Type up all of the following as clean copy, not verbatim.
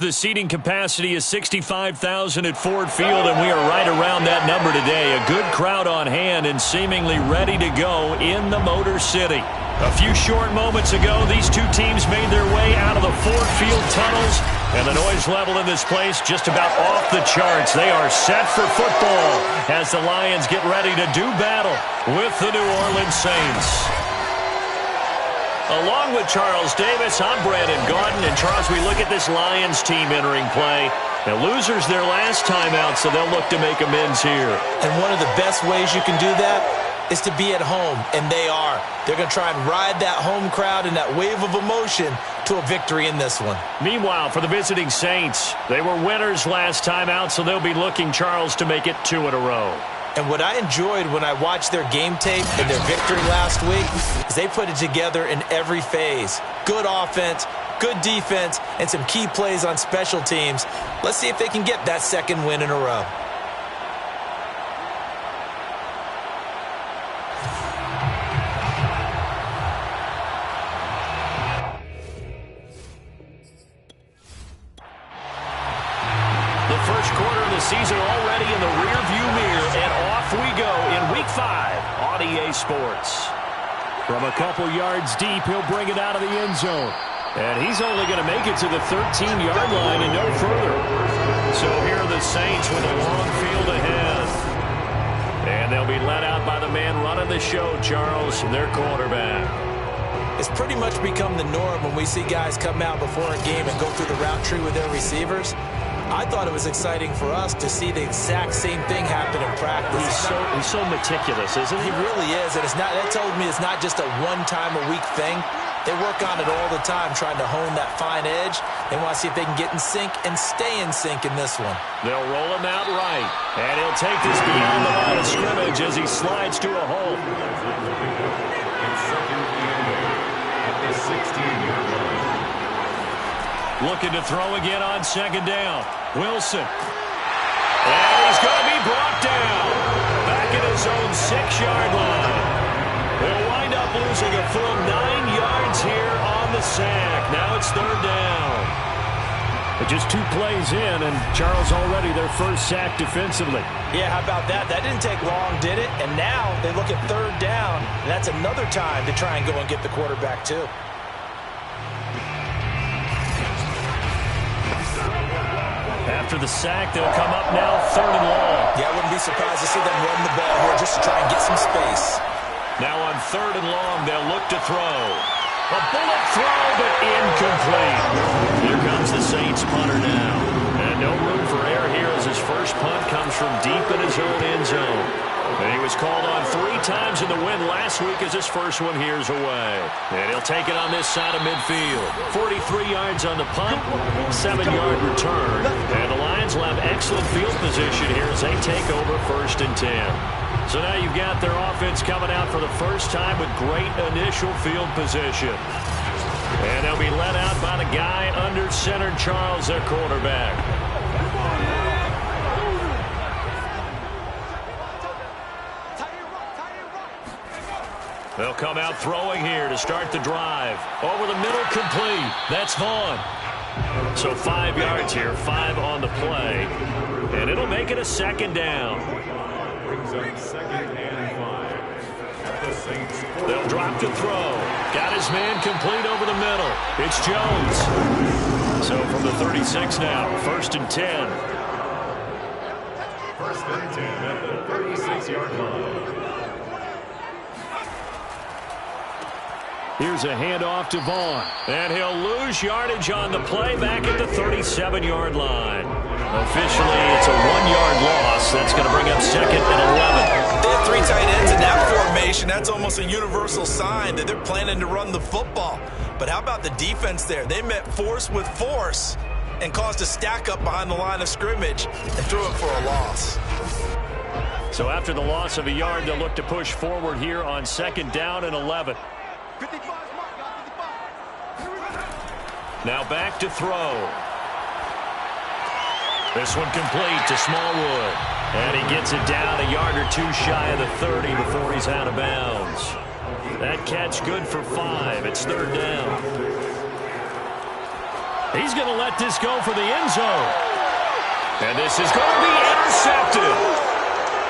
The seating capacity is 65,000 at Ford Field, and we are right around that number today. A good crowd on hand and seemingly ready to go in the Motor City. A few short moments ago, these two teams made their way out of the Ford Field tunnels, and the noise level in this place just about off the charts. They are set for football as the Lions get ready to do battle with the New Orleans Saints. Along with Charles Davis, I'm Brandon Gaudin. And Charles, we look at this Lions team entering play. The losers their last time out, so they'll look to make amends here. And one of the best ways you can do that is to be at home, and they are. They're going to try and ride that home crowd and that wave of emotion to a victory in this one. Meanwhile, for the visiting Saints, they were winners last time out, so they'll be looking, Charles, to make it 2 in a row. And what I enjoyed when I watched their game tape and their victory last week is they put it together in every phase. Good offense, good defense, and some key plays on special teams. Let's see if they can get that second win in a row. The first quarter of the season already in the rearview mirror, and off we go in Week 5 on EA Sports. From a couple yards deep, he'll bring it out of the end zone. And he's only going to make it to the 13-yard line and no further. So here are the Saints with a long field ahead. And they'll be let out by the man running the show, Charles, their quarterback. It's pretty much become the norm when we see guys come out before a game and go through the route tree with their receivers. I thought it was exciting for us to see the exact same thing happen in practice. He's so meticulous, isn't he? He really is, and that told me it's not just a one-time-a-week thing. They work on it all the time, trying to hone that fine edge. They want to see if they can get in sync and stay in sync in this one. They'll roll him out right, and he'll take this beyond the line of scrimmage as he slides to a hole. Looking to throw again on second down. Wilson. And he's going to be brought down. Back at his own 6-yard line. They'll wind up losing a full 9 yards here on the sack. Now it's third down. But just 2 plays in, and Charles already their first sack defensively. Yeah, how about that? That didn't take long, did it? And now they look at third down, and that's another time to try and go and get the quarterback too. After the sack, they'll come up now third and long. Yeah, I wouldn't be surprised to see them run the ball here just to try and get some space. Now on third and long, they'll look to throw. A bullet throw, but incomplete. Here comes the Saints punter now. And no room for error here as his first punt comes from deep in his own end zone. And he was called on 3 times in the win last week as his first one here's away. And he'll take it on this side of midfield. 43 yards on the punt, 7-yard return. And the Lions will have excellent field position here as they take over first and 10. So now you've got their offense coming out for the first time with great initial field position. And they'll be let out by the guy under center, Charles, their quarterback. They'll come out throwing here to start the drive. Over the middle, complete. That's Vaughn. So 5 yards here, 5 on the play. And it'll make it a second down. Brings up second and 5. They'll drop to throw. Got his man complete over the middle. It's Jones. So from the 36 now, first and 10. First and 10 at the 36-yard line. Here's a handoff to Vaughn. And he'll lose yardage on the play back at the 37-yard line. Officially, it's a 1-yard loss. That's going to bring up second and 11. They have 3 tight ends in that formation. That's almost a universal sign that they're planning to run the football. But how about the defense there? They met force with force and caused a stack up behind the line of scrimmage and threw it for a loss. So after the loss of a yard, they'll look to push forward here on second down and 11. Now back to throw. This one complete to Smallwood. And he gets it down a yard or 2 shy of the 30 before he's out of bounds. That catch good for 5. It's third down. He's going to let this go for the end zone. And this is going to be intercepted.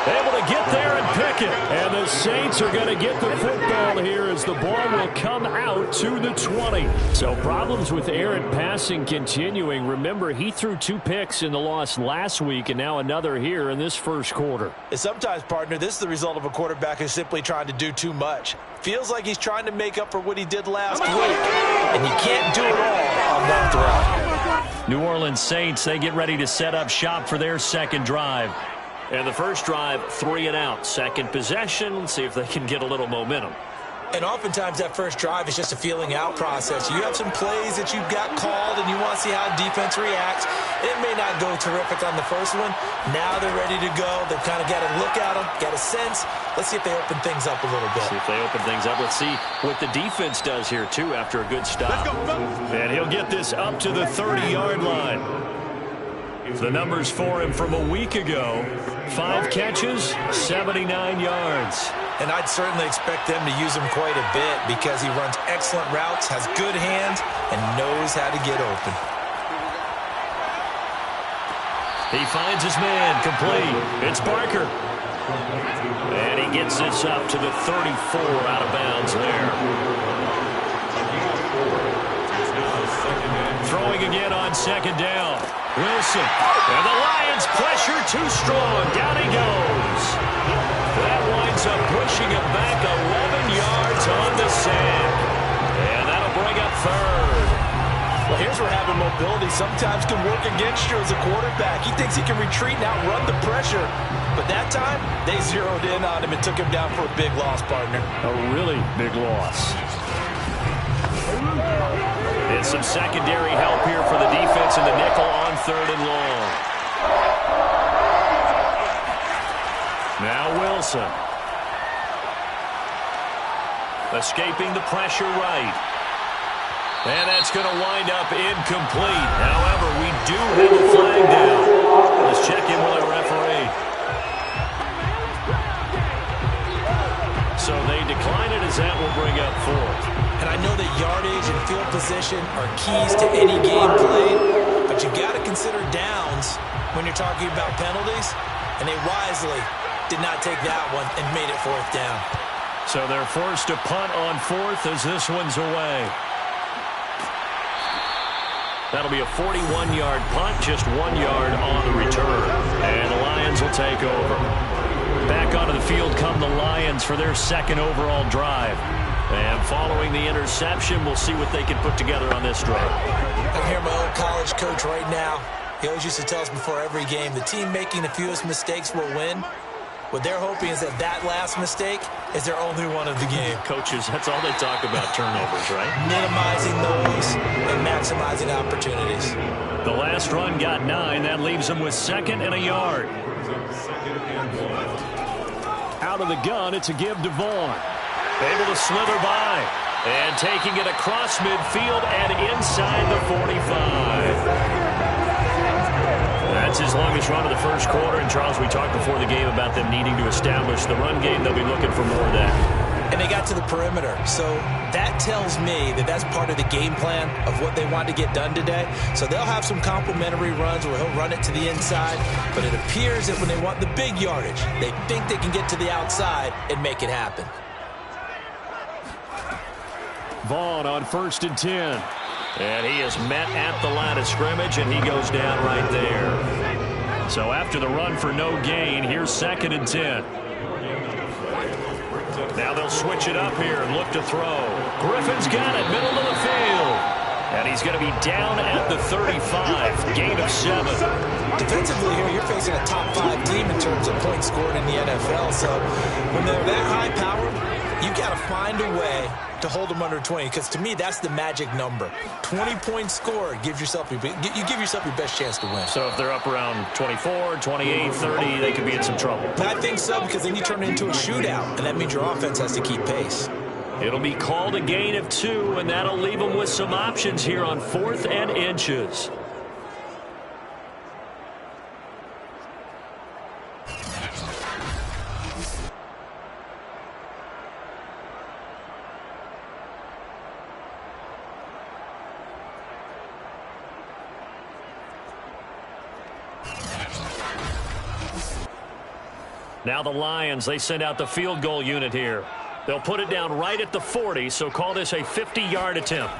Able to get there and pick it. And the Saints are going to get the football here as the ball will come out to the 20. So problems with errant passing continuing. Remember, he threw 2 picks in the loss last week and now another here in this first quarter. And sometimes, partner, this is the result of a quarterback who's simply trying to do too much. Feels like he's trying to make up for what he did last week. And you can't do it all on one throw. New Orleans Saints, they get ready to set up shop for their second drive. And the first drive, 3 and out. Second possession, see if they can get a little momentum. And oftentimes that first drive is just a feeling out process. You have some plays that you've got called and you want to see how defense reacts. It may not go terrific on the first one. Now they're ready to go. They've kind of got to look at them, got a sense. Let's see if they open things up a little bit. See if they open things up. Let's see what the defense does here, too, after a good stop. And he'll get this up to the 30-yard line. The numbers for him from a week ago, 5 catches, 79 yards. And I'd certainly expect them to use him quite a bit because he runs excellent routes, has good hands, and knows how to get open. He finds his man, complete. It's Barker. And he gets this up to the 34, out of bounds there. Throwing again on second down. Wilson. And the Lions pressure too strong. Down he goes. That winds up pushing him back 11 yards on the sack. And that'll bring up third. Well, here's where having mobility sometimes can work against you as a quarterback. He thinks he can retreat and outrun the pressure. But that time, they zeroed in on him and took him down for a big loss, partner. A really big loss. And some secondary help here for the defense in the nickel on 3rd and long. Now Wilson. Escaping the pressure right. And that's going to wind up incomplete. However, we do have a flag down. Let's check in with our referee. So they decline it as that will bring up 4th. And I know that yardage and field position are keys to any game played, but you got to consider downs when you're talking about penalties, and they wisely did not take that one and made it 4th down. So they're forced to punt on 4th as this one's away. That'll be a 41-yard punt, just 1 yard on the return. And the Lions will take over. Back onto the field come the Lions for their second overall drive. And following the interception, we'll see what they can put together on this drive. I hear my old college coach right now. He always used to tell us before every game, the team making the fewest mistakes will win. What they're hoping is that that last mistake is their only one of the game. Coaches, that's all they talk about, turnovers, right? Minimizing those and maximizing opportunities. The last run got 9. That leaves them with 2nd and a yard. Out of the gun, it's a give to Vaughn. Able to slither by. And taking it across midfield and inside the 45. That's his longest run of the first quarter. And, Charles, we talked before the game about them needing to establish the run game. They'll be looking for more of that. And they got to the perimeter. So that tells me that that's part of the game plan of what they want to get done today. So they'll have some complementary runs where he'll run it to the inside. But it appears that when they want the big yardage, they think they can get to the outside and make it happen. Vaughn on 1st and 10. And he is met at the line of scrimmage, and he goes down right there. So after the run for no gain, here's 2nd and 10. Now they'll switch it up here and look to throw. Griffin's got it, middle of the field. And he's going to be down at the 35, gain of 7. Defensively here, you're facing a top 5 team in terms of points scored in the NFL. So when they're that high-powered, you've got to find a way to hold them under 20, because to me, that's the magic number. 20 points scored, you give yourself your best chance to win. So if they're up around 24, 28, 30, they could be in some trouble. I think so, because then you turn it into a shootout, and that means your offense has to keep pace. It'll be called a gain of 2, and that'll leave them with some options here on 4th and inches. Now the Lions, they send out the field goal unit here. They'll put it down right at the 40, so call this a 50-yard attempt.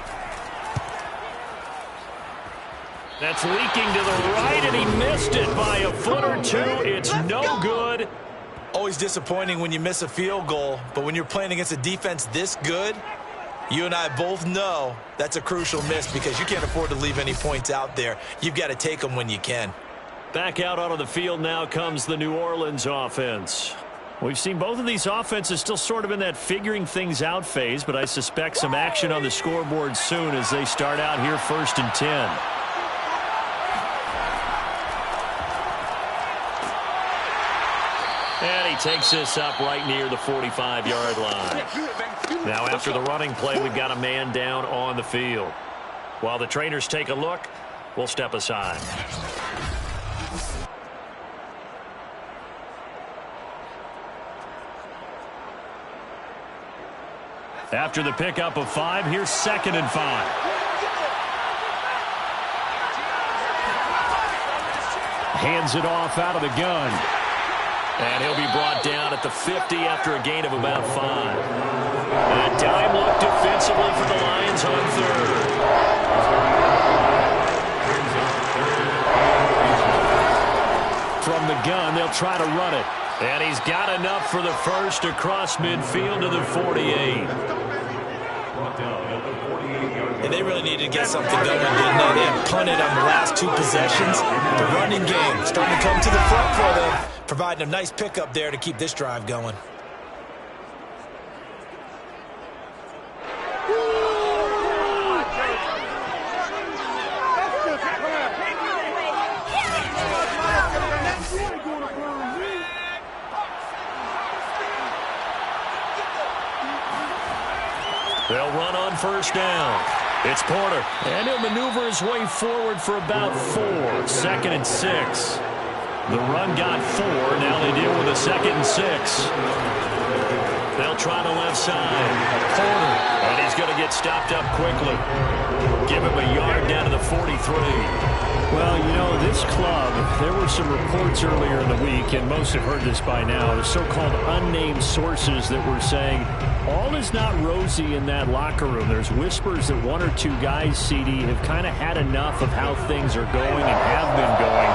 That's leaking to the right, and he missed it by a foot or two. It's no good. Always disappointing when you miss a field goal, but when you're playing against a defense this good, you and I both know that's a crucial miss because you can't afford to leave any points out there. You've got to take them when you can. Back out onto the field now comes the New Orleans offense. We've seen both of these offenses still sort of in that figuring things out phase, but I suspect some action on the scoreboard soon as they start out here 1st and 10. And he takes this up right near the 45-yard line. Now after the running play, we've got a man down on the field. While the trainers take a look, we'll step aside. After the pickup of 5, here's 2nd and 5. Hands it off out of the gun. And he'll be brought down at the 50 after a gain of about 5. A dime look defensively for the Lions on 3rd. From the gun, they'll try to run it. And he's got enough for the first across midfield to the 48. And they really needed to get something going, didn't they? They had punted on the last 2 possessions. The running game starting to come to the front for them, providing a nice pickup there to keep this drive going. They'll run on 1st down. It's Porter, and he'll maneuver his way forward for about 4. 2nd and 6. The run got 4. Now they deal with a 2nd and 6. They'll try the left side. Porter, and he's going to get stopped up quickly. Give him a yard down to the 43. Well, you know, this club, there were some reports earlier in the week, and most have heard this by now, the so-called unnamed sources that were saying all is not rosy in that locker room. There's whispers that 1 or 2 guys, CD, have kind of had enough of how things are going and have been going.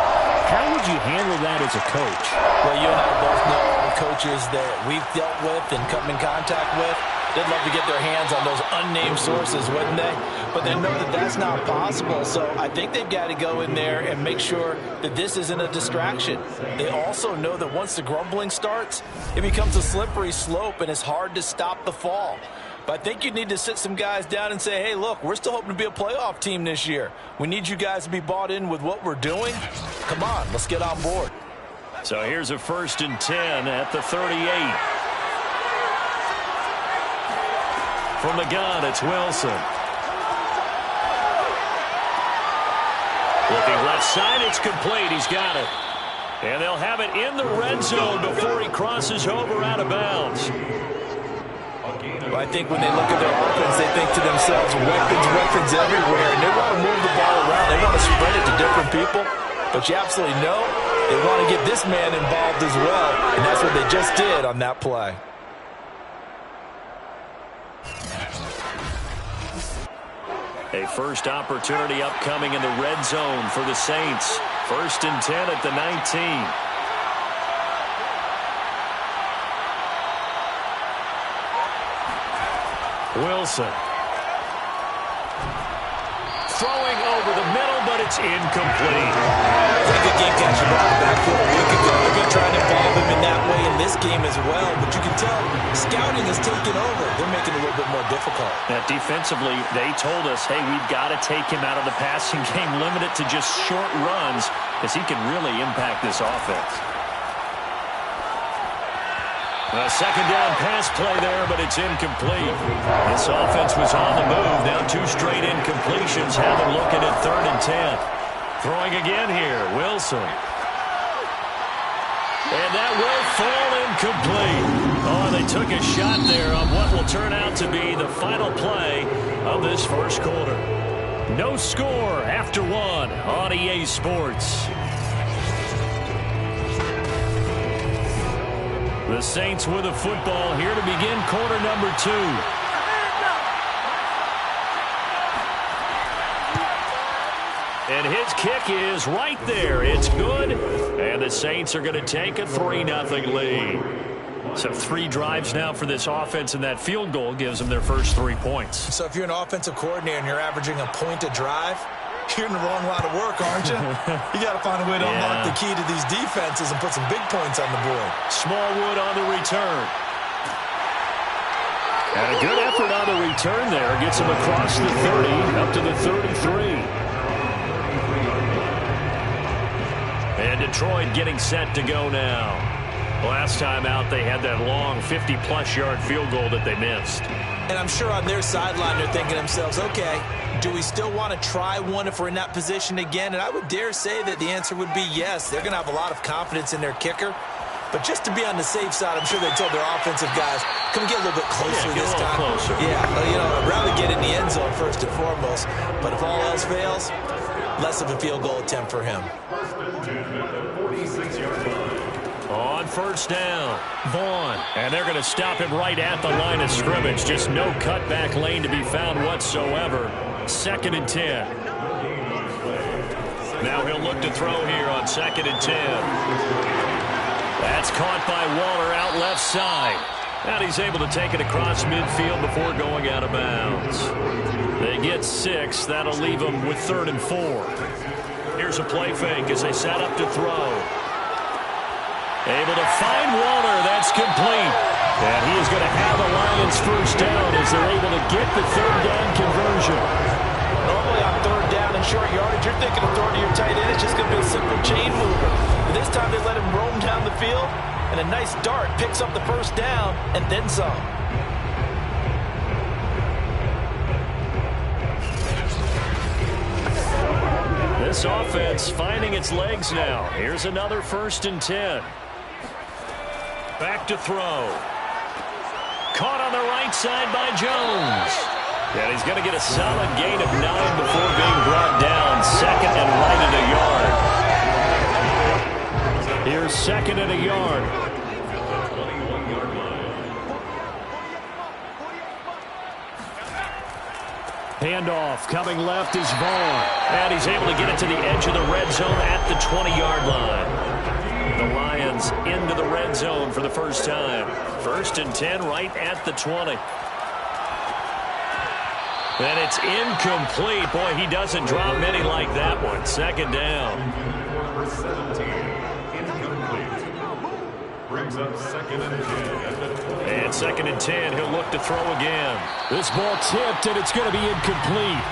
How would you handle that as a coach? Well, you and I both know all the coaches that we've dealt with and come in contact with. They'd love to get their hands on those unnamed sources, wouldn't they? But they know that that's not possible, so I think they've got to go in there and make sure that this isn't a distraction. They also know that once the grumbling starts, it becomes a slippery slope, and it's hard to stop the fall. But I think you need to sit some guys down and say, hey, look, we're still hoping to be a playoff team this year. We need you guys to be bought in with what we're doing. Come on, let's get on board. So here's a 1st and 10 at the 38. From the gun, it's Wilson. Looking left side, it's complete. He's got it. And they'll have it in the red zone before he crosses over out of bounds. Well, I think when they look at their offense, they think to themselves, weapons everywhere. And they want to move the ball around. They want to spread it to different people. But you absolutely know they want to get this man involved as well. And that's what they just did on that play. A first opportunity upcoming in the red zone for the Saints. 1st and 10 at the 19. Wilson. Throwing over the middle, but it's incomplete. Pretty good game catch the ball back a week ago. They're going to try to involve him in that way in this game as well. But you can tell scouting has taken over. They're making it a little bit more difficult. Now, defensively, they told us, hey, we've got to take him out of the passing game, limit it to just short runs, because he can really impact this offense. A 2nd down pass play there, but it's incomplete. This offense was on the move. Now 2 straight incompletions have them looking at 3rd and 10. Throwing again here, Wilson. And that will fall incomplete. Oh, they took a shot there on what will turn out to be the final play of this first quarter. No score after 1 on EA Sports. The Saints with a football here to begin quarter number 2. And his kick is right there. It's good. And the Saints are going to take a 3-0 lead. So 3 drives now for this offense, and that field goal gives them their first 3 points. So if you're an offensive coordinator and you're averaging a point a drive, you're in the wrong line of work, aren't you? You got to find a way to unlock the key to these defenses and put some big points on the board. Smallwood on the return. And a good effort on the return there. Gets him across the 30, up to the 33. And Detroit getting set to go now. Last time out, they had that long 50-plus yard field goal that they missed. And I'm sure on their sideline, they're thinking to themselves, okay, do we still want to try one if we're in that position again? And I would dare say that the answer would be yes. They're going to have a lot of confidence in their kicker. But just to be on the safe side, I'm sure they told their offensive guys, can we get a little bit closer this time? Closer. Yeah, I'd rather get in the end zone first and foremost. But if all else fails, less of a field goal attempt for him. On first down, Vaughn. And they're going to stop him right at the line of scrimmage. Just no cutback lane to be found whatsoever. 2nd and 10. Now he'll look to throw here on 2nd and 10. That's caught by Waller out left side. And he's able to take it across midfield before going out of bounds. They get 6. That'll leave them with 3rd and 4. Here's a play fake as they set up to throw. Able to find Waller. That's complete. And he is going to have the Lions first down as they're able to get the 3rd down conversion. Normally on 3rd down and short yardage, you're thinking of throwing to your tight end. It's just going to be a simple chain mover. But this time they let him roam down the field, and a nice dart picks up the first down and then some. This offense finding its legs now. Here's another 1st and 10. Back to throw. Caught on the right side by Jones. And he's going to get a solid gain of 9 before being brought down. 2nd and right at a yard. Here's 2nd and a yard. Handoff coming left is Vaughn. And he's able to get it to the edge of the red zone at the 20-yard line. The Lions into the red zone for the first time. 1st and 10 right at the 20. And it's incomplete. Boy, he doesn't drop many like that one. 2nd down. Brings up 2nd and 10. And 2nd and 10, he'll look to throw again. This ball tipped, and it's going to be incomplete.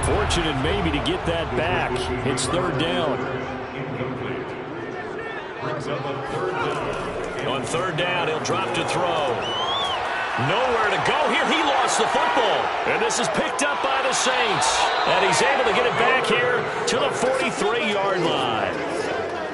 Fortunate maybe to get that back. It's 3rd down. Brings up a 3rd down. On 3rd down, he'll drop to throw. Nowhere to go here. He lost the football. And this is picked up by the Saints. And he's able to get it back here to the 43-yard line.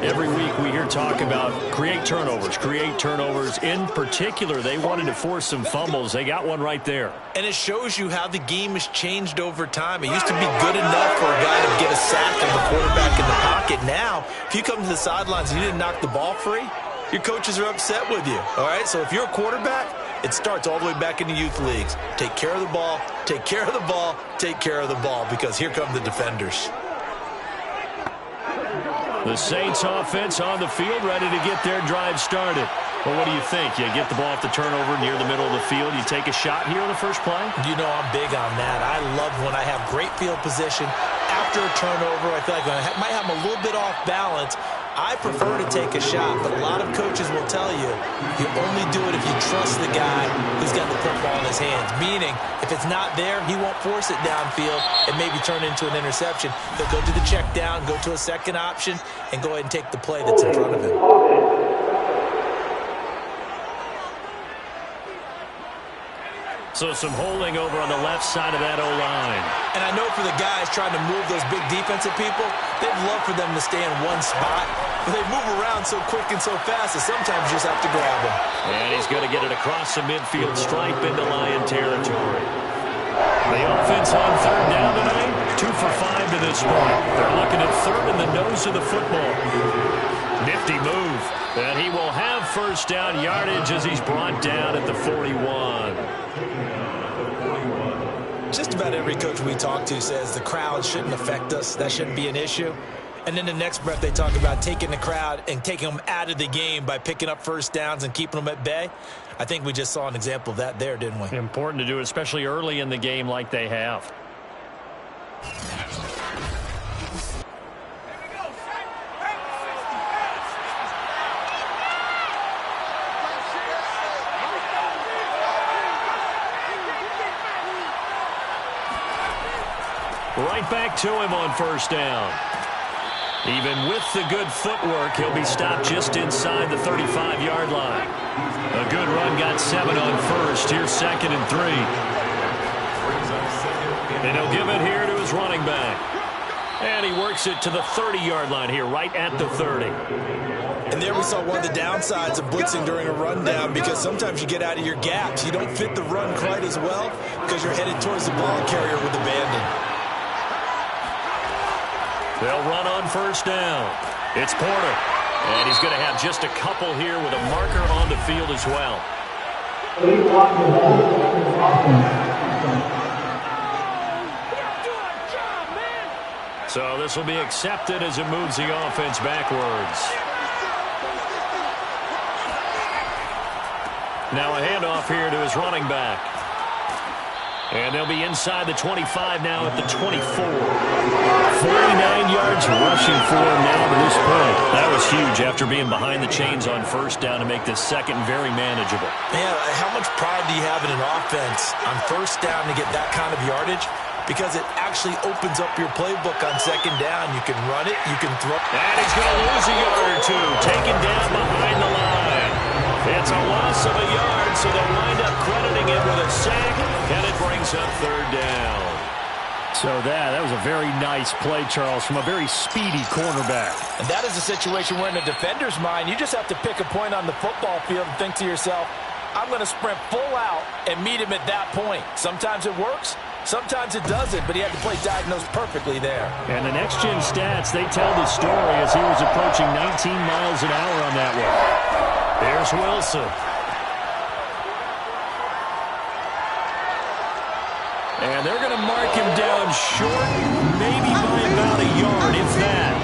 Every week we hear talk about create turnovers. In particular, they wanted to force some fumbles. They got one right there. And it shows you how the game has changed over time. It used to be good enough for a guy to get a sack and the quarterback in the pocket. Now, if you come to the sidelines and you didn't knock the ball free, your coaches are upset with you. All right, so if you're a quarterback, it starts all the way back in the youth leagues. Take care of the ball, take care of the ball, take care of the ball, because here come the defenders. The Saints offense on the field, ready to get their drive started. Well, what do you think? You get the ball off the turnover near the middle of the field. You take a shot here in the first play? You know I'm big on that. I love when I have great field position. After a turnover, I feel like I might have a little bit off balance. I prefer to take a shot, but a lot of coaches will tell you only do it if you trust the guy who's got the football in his hands. Meaning, if it's not there, he won't force it downfield and maybe turn into an interception. He'll go to the check down, go to a second option, and go ahead and take the play that's in front of him. So some holding over on the left side of that O-line. And I know for the guys trying to move those big defensive people, they'd love for them to stay in one spot. But they move around so quick and so fast that sometimes you just have to grab them. And he's going to get it across the midfield stripe into Lion territory. The offense on 3rd down tonight, 2 for 5 to this point. They're looking at 3rd in the nose of the football. Nifty move. And he will have first down yardage as he's brought down at the 41. Just about every coach we talk to says the crowd shouldn't affect us. That shouldn't be an issue. And then the next breath they talk about taking the crowd and taking them out of the game by picking up first downs and keeping them at bay. I think we just saw an example of that there, didn't we? Important to do, especially early in the game like they have. Right back to him on first down. Even with the good footwork, he'll be stopped just inside the 35-yard line. A good run got 7 on first. Here's 2nd and 3. And he'll give it here to his running back. And he works it to the 30-yard line here, right at the 30. And there we saw one of the downsides of blitzing during a rundown, because sometimes you get out of your gaps. You don't fit the run quite as well because you're headed towards the ball carrier with abandon. They'll run on first down. It's Porter. And he's going to have just a couple here with a marker on the field as well. So this will be accepted as it moves the offense backwards. Now a handoff here to his running back. And they'll be inside the 25 now at the 24. 49 yards rushing for him now to this point. That was huge after being behind the chains on first down to make this second very manageable. Man, how much pride do you have in an offense on first down to get that kind of yardage? Because it actually opens up your playbook on second down. You can run it, you can throw. And he's going to lose a yard or two. Taken down behind the line. It's a loss of a yard, so they'll wind up crediting it with a sack, and it brings up third down. So that was a very nice play, Charles, from a very speedy cornerback. And that is a situation where in a defender's mind, you just have to pick a point on the football field and think to yourself, I'm going to sprint full out and meet him at that point. Sometimes it works, sometimes it doesn't, but he had to play diagnosed perfectly there. And the next-gen stats, they tell the story as he was approaching 19 miles an hour on that one. There's Wilson. And they're going to mark him down short, maybe by about a yard, if that.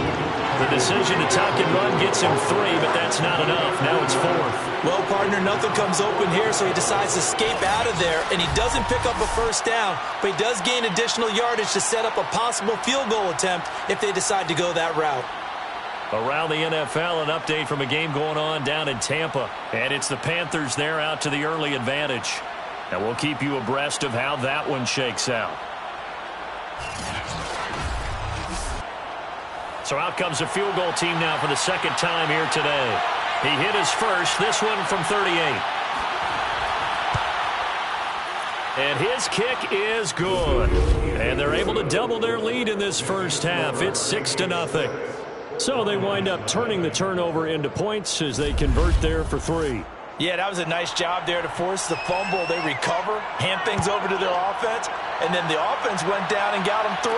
The decision to tuck and run gets him 3, but that's not enough. Now it's 4th. Well, partner, nothing comes open here, so he decides to escape out of there, and he doesn't pick up a first down, but he does gain additional yardage to set up a possible field goal attempt if they decide to go that route. Around the NFL, an update from a game going on down in Tampa. And it's the Panthers there out to the early advantage. And we'll keep you abreast of how that one shakes out. So out comes the field goal team now for the second time here today. He hit his first, this one from 38. And his kick is good. And they're able to double their lead in this first half. It's 6-0. So they wind up turning the turnover into points as they convert there for 3. Yeah, that was a nice job there to force the fumble. They recover, hand things over to their offense, and then the offense went down and got them 3.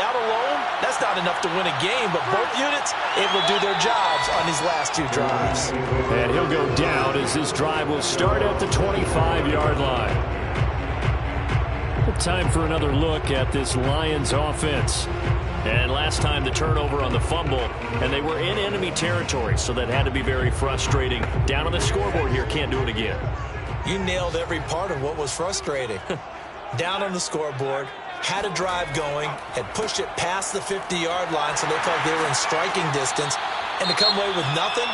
That alone, that's not enough to win a game, but both units able to do their jobs on these last 2 drives. And he'll go down as this drive will start at the 25-yard line. Time for another look at this Lions offense. And last time the turnover on the fumble, and they were in enemy territory, so that had to be very frustrating. Down on the scoreboard here, can't do it again. You nailed every part of what was frustrating. Down on the scoreboard, had a drive going, had pushed it past the 50-yard line, so they felt they were in striking distance, and to come away with nothing,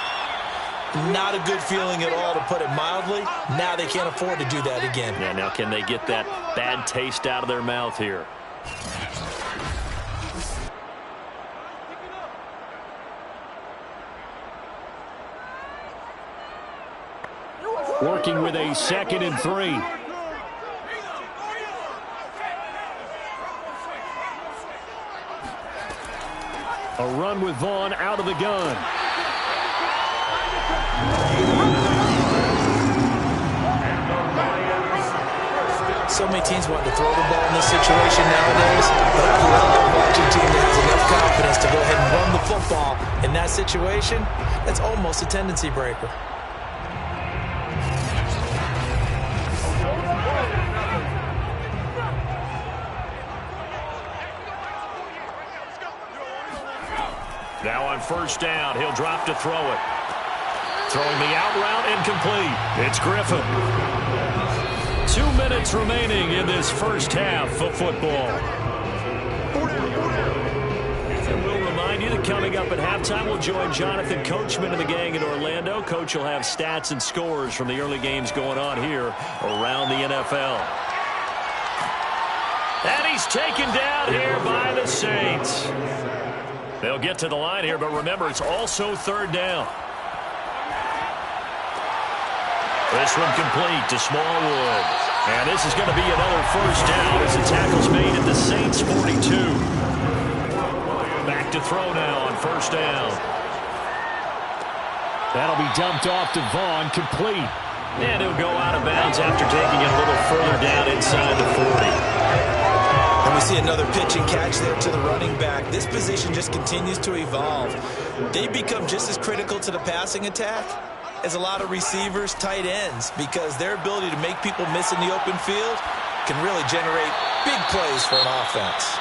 not a good feeling at all, to put it mildly. Now they can't afford to do that again. Yeah, now can they get that bad taste out of their mouth here? Working with a 2nd and 3. A run with Vaughn out of the gun. So many teams want to throw the ball in this situation nowadays, but I love watching a team that has enough confidence to go ahead and run the football. In that situation, that's almost a tendency breaker. Now on first down, he'll drop to throw it. Throwing the out route, incomplete. It's Griffin. 2 minutes remaining in this first half of football. And we'll remind you that coming up at halftime, we'll join Jonathan Coachman and the gang in Orlando. Coach will have stats and scores from the early games going on here around the NFL. And he's taken down here by the Saints. They'll get to the line here, but remember, it's also third down. This one complete to Smallwood. And this is going to be another first down as the tackle's made at the Saints' 42. Back to throw now on first down. That'll be dumped off to Vaughn, complete. And he'll go out of bounds after taking it a little further down inside the 40. And we see another pitch and catch there to the running back. This position just continues to evolve. They become just as critical to the passing attack as a lot of receivers, tight ends, because their ability to make people miss in the open field can really generate big plays for an offense.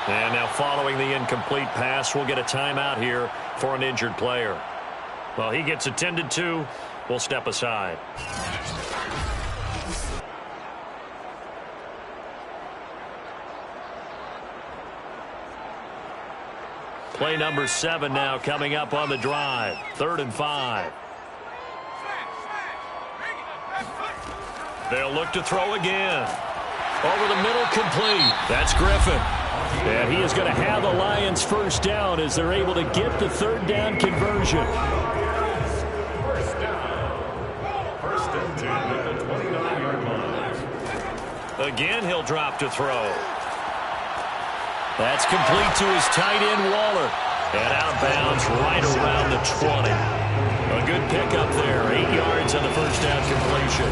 And now following the incomplete pass, we'll get a timeout here for an injured player. Well, he gets attended to. We'll step aside. Play number 7 now coming up on the drive. 3rd and 5. They'll look to throw again. Over the middle, complete. That's Griffin. And he is going to have the Lions first down as they're able to get the third down conversion. First down. First and 10 at the 29-yard line. Again, he'll drop to throw. That's complete to his tight end, Waller. And out of bounds right around the 20. A good pickup there. 8 yards on the first down completion.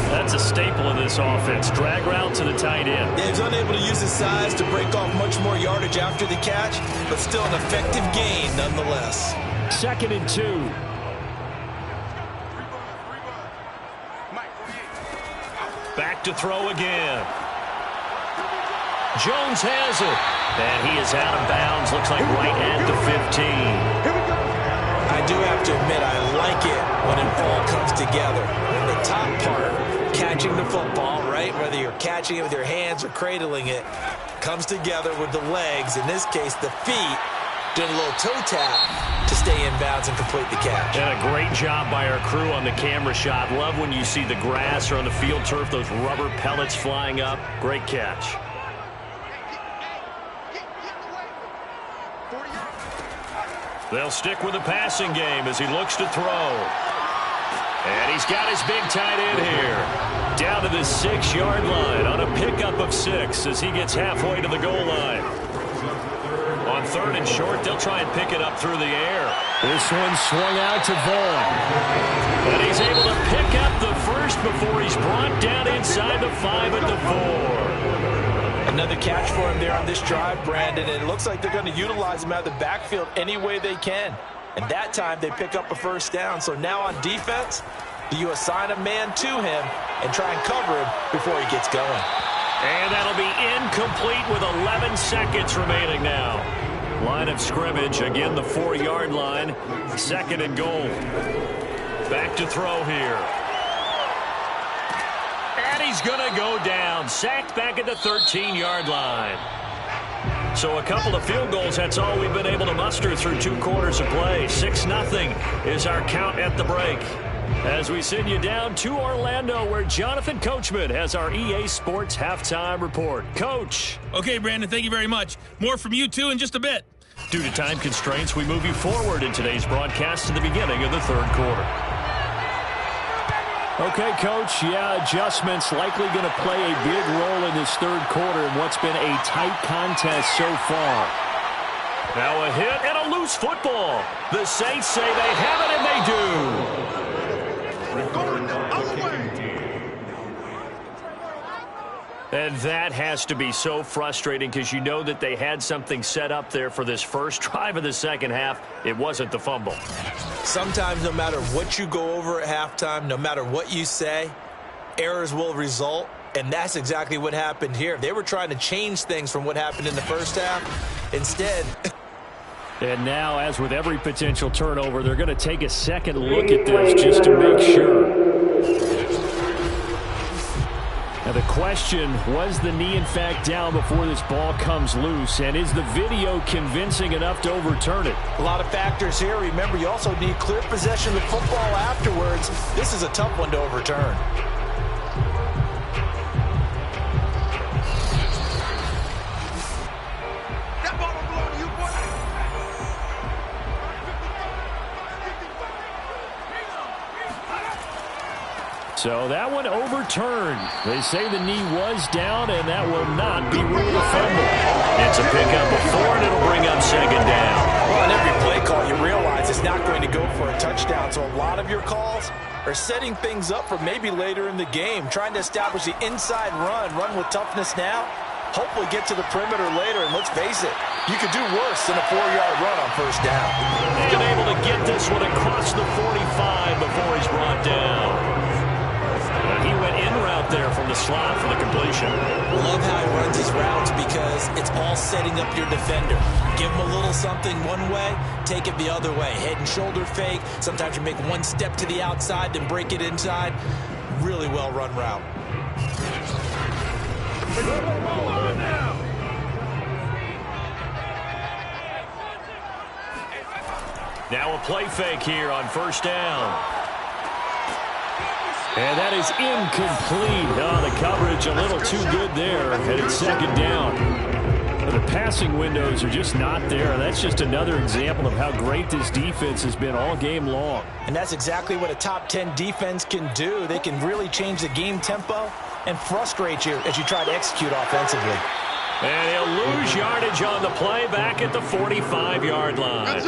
That's a staple of this offense. Drag route to the tight end. Yeah, he's unable to use his size to break off much more yardage after the catch, but still an effective gain nonetheless. 2nd and 2. Back to throw again. Jones has it. And he is out of bounds. Looks like right at the 15. I do have to admit, I like it when it all comes together. When the top part, catching the football, right, whether you're catching it with your hands or cradling it, comes together with the legs, in this case the feet, doing a little toe tap to stay in bounds and complete the catch. And a great job by our crew on the camera shot. Love when you see the grass or on the field turf, those rubber pellets flying up. Great catch. They'll stick with the passing game as he looks to throw. And he's got his big tight end here. Down to the 6-yard line on a pickup of 6 as he gets halfway to the goal line. On 3rd and short, they'll try and pick it up through the air. This one swung out to Vaughn. And he's able to pick up the first before he's brought down inside the 5 at the 4. Another catch for him there on this drive, Brandon, and it looks like they're going to utilize him out of the backfield any way they can. And that time they pick up a first down. So now on defense, do you assign a man to him and try and cover him before he gets going? And that'll be incomplete with 11 seconds remaining now. Line of scrimmage, again the 4-yard line. 2nd and goal. Back to throw here. And he's going to go down. Sacked back at the 13-yard line. So a couple of field goals, that's all we've been able to muster through 2 quarters of play. 6-0 is our count at the break. As we send you down to Orlando, where Jonathan Coachman has our EA Sports halftime report. Coach. Okay, Brandon, thank you very much. More from you, too, in just a bit. Due to time constraints, we move you forward in today's broadcast to the beginning of the 3rd quarter. Okay, Coach, adjustments likely going to play a big role in this 3rd quarter in what's been a tight contest so far. Now a hit and a loose football. The Saints say they have it, and they do. And that has to be so frustrating because you know that they had something set up there for this first drive of the second half. It wasn't the fumble. Sometimes no matter what you go over at halftime, no matter what you say, errors will result, and that's exactly what happened here. They were trying to change things from what happened in the first half. Instead... And now, as with every potential turnover, they're going to take a second look at this just to make sure. Now the question, was the knee in fact down before this ball comes loose? And is the video convincing enough to overturn it? A lot of factors here. Remember, you also need clear possession of the football afterwards. This is a tough one to overturn. So that one overturned. They say the knee was down, and that will not be ruled a fumble. It's a pickup of 4, and it'll bring up second down. Well, on every play call, you realize it's not going to go for a touchdown. So a lot of your calls are setting things up for maybe later in the game, trying to establish the inside run with toughness now, hopefully get to the perimeter later. And let's face it, you could do worse than a 4-yard run on first down. He's been able to get this one across the 45 before he's brought down. He went in route there from the slot for the completion. Love how he runs his routes because it's all setting up your defender. Give him a little something one way, take it the other way. Head and shoulder fake. Sometimes you make one step to the outside, then break it inside. Really well run route. Now a play fake here on first down. And that is incomplete. Oh, the coverage a little too good there. And it's second down. But the passing windows are just not there. That's just another example of how great this defense has been all game long. And that's exactly what a top 10 defense can do. They can really change the game tempo and frustrate you as you try to execute offensively. And he'll lose yardage on the play back at the 45-yard line.